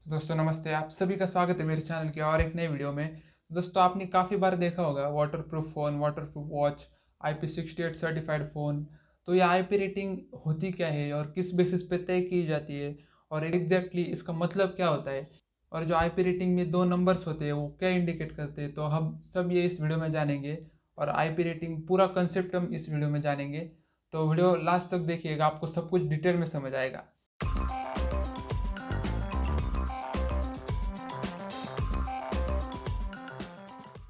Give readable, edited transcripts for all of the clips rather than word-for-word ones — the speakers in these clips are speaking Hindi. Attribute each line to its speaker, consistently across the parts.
Speaker 1: दोस्तों नमस्ते, आप सभी का स्वागत है मेरे चैनल के और एक नए वीडियो में। दोस्तों आपने काफ़ी बार देखा होगा waterproof phone, waterproof watch, IP68 certified phone. तो ये IP रेटिंग होती क्या है और किस बेसिस पे तय की जाती है और एग्जैक्टली इसका मतलब क्या होता है, और जो IP रेटिंग में दो नंबर्स होते हैं वो क्या इंडिकेट करते हैं, तो हम सब ये इस वीडियो में जानेंगे। और IP रेटिंग पूरा कंसेप्ट हम इस वीडियो में जानेंगे, तो वीडियो लास्ट तक देखिएगा, आपको सब कुछ डिटेल में समझ आएगा।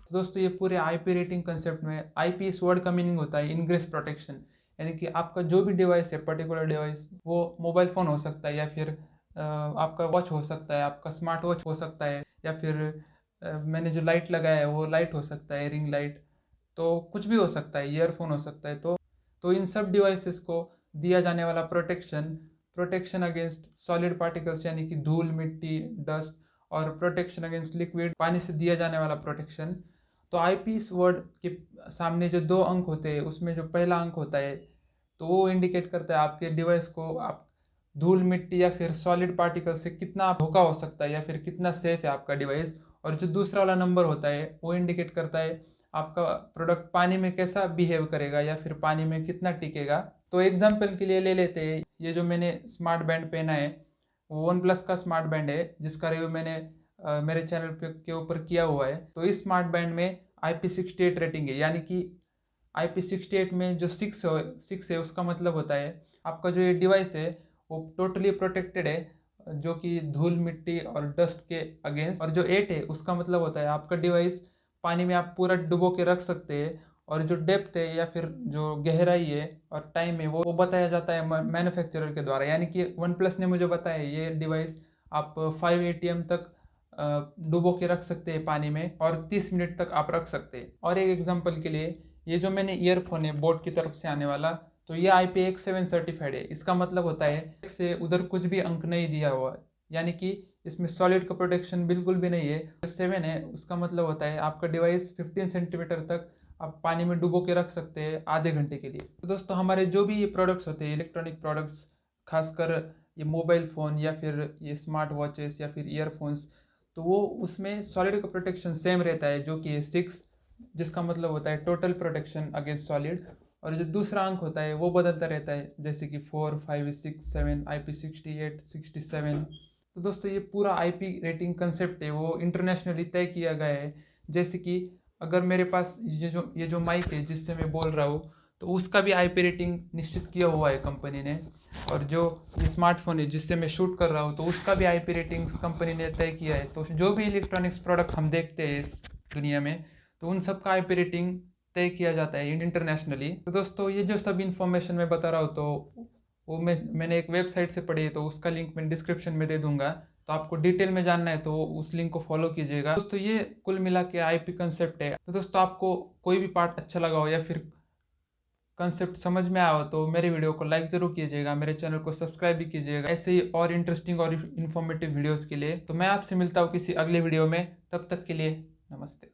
Speaker 1: तो दोस्तों ये पूरे आईपी रेटिंग कंसेप्ट में आईपी इस वर्ड का मीनिंग होता है इनग्रेस प्रोटेक्शन। यानी कि आपका जो भी डिवाइस है, पर्टिकुलर डिवाइस, वो मोबाइल फ़ोन हो सकता है या फिर आपका वॉच हो सकता है, आपका स्मार्ट वॉच हो सकता है, या फिर मैंने जो लाइट लगाया है वो लाइट हो सकता है, रिंग लाइट। तो कुछ भी हो सकता है, ईयरफोन हो सकता है। तो इन सब डिवाइसेस को दिया जाने वाला protection, protection against solid particles यानी कि धूल, मिट्टी, डस्ट, और प्रोटेक्शन अगेंस्ट लिक्विड, पानी से दिया जाने वाला प्रोटेक्शन। तो आईपी इस वर्ड के सामने जो दो अंक होते हैं, उसमें जो पहला अंक होता है तो वो इंडिकेट करता है आपके डिवाइस को आप धूल, मिट्टी या फिर सॉलिड पार्टिकल से कितना धोखा हो सकता है या फिर कितना सेफ है आपका डिवाइस। और जो दूसरा वाला नंबर होता है वो इंडिकेट करता है आपका प्रोडक्ट पानी में कैसा बिहेव करेगा या फिर पानी में कितना टिकेगा। तो एग्जाम्पल के लिए ले लेते हैं, ये जो मैंने स्मार्ट बैंड पहना है वो वन प्लस का स्मार्ट बैंड है, जिसका रिव्यू मैंने मेरे चैनल पे के ऊपर किया हुआ है। तो इस स्मार्ट बैंड में IP68 रेटिंग है, यानी कि IP68 में जो 6 है उसका मतलब होता है आपका जो ये डिवाइस है वो टोटली प्रोटेक्टेड है, जो कि धूल, मिट्टी और डस्ट के अगेंस्ट। और जो 8 है उसका मतलब होता है आपका डिवाइस पानी में आप पूरा डुबो के रख सकते हैं। और जो डेप्थ है या फिर जो गहराई है और टाइम है वो बताया जाता है मैन्युफैक्चरर के द्वारा। यानी कि वन प्लस ने मुझे बताया ये डिवाइस आप 5 ATM तक डुबो के रख सकते हैं पानी में, और 30 मिनट तक आप रख सकते हैं। और एक एग्जांपल के लिए, ये जो मैंने ईयरफोन है बोट की तरफ से आने वाला, तो ये IP17 सर्टिफाइड है। इसका मतलब होता है से उधर कुछ भी अंक नहीं दिया हुआ है, यानी कि इसमें सॉलिड का प्रोटेक्शन बिल्कुल भी नहीं है। जो 7 है उसका मतलब होता है आपका डिवाइस 15 सेंटीमीटर तक आप पानी में डुबो के रख सकते हैं आधे घंटे के लिए। तो दोस्तों हमारे जो भी ये प्रोडक्ट्स होते हैं, इलेक्ट्रॉनिक प्रोडक्ट्स, खासकर ये मोबाइल फ़ोन या फिर ये स्मार्ट वॉचेस या फिर ईयरफोन्स, तो वो उसमें सॉलिड का प्रोटेक्शन सेम रहता है, जो कि है 6, जिसका मतलब होता है टोटल प्रोटेक्शन अगेंस्ट सॉलिड। और जो दूसरा अंक होता है वो बदलता रहता है, जैसे कि 4, 5, 6, 7, IP68, 67। तो दोस्तों ये पूरा IP रेटिंग कंसेप्ट है वो इंटरनेशनली तय किया गया है। जैसे कि अगर मेरे पास ये जो माइक है जिससे मैं बोल रहा हूँ, तो उसका भी IP रेटिंग निश्चित किया हुआ है कंपनी ने। और जो ये स्मार्टफोन है जिससे मैं शूट कर रहा हूँ, तो उसका भी IP रेटिंग्स कंपनी ने तय किया है। तो जो भी इलेक्ट्रॉनिक्स प्रोडक्ट हम देखते हैं इस दुनिया में, तो उन सब का IP रेटिंग तय किया जाता है इंटरनेशनली। तो दोस्तों ये जो सब इन्फॉर्मेशन मैं बता रहा हूँ, तो वो मैंने एक वेबसाइट से पढ़ी है, तो उसका लिंक मैं डिस्क्रिप्शन में दे दूंगा। तो आपको डिटेल में जानना है तो उस लिंक को फॉलो कीजिएगा। दोस्तों ये कुल मिला के IP कंसेप्ट है। तो दोस्तों आपको कोई भी पार्ट अच्छा लगा हो या फिर कंसेप्ट समझ में आया हो तो मेरे वीडियो को लाइक ज़रूर कीजिएगा, मेरे चैनल को सब्सक्राइब भी कीजिएगा ऐसे ही और इंटरेस्टिंग और इन्फॉर्मेटिव वीडियोज़ के लिए। तो मैं आपसे मिलता हूँ किसी अगले वीडियो में, तब तक के लिए नमस्ते।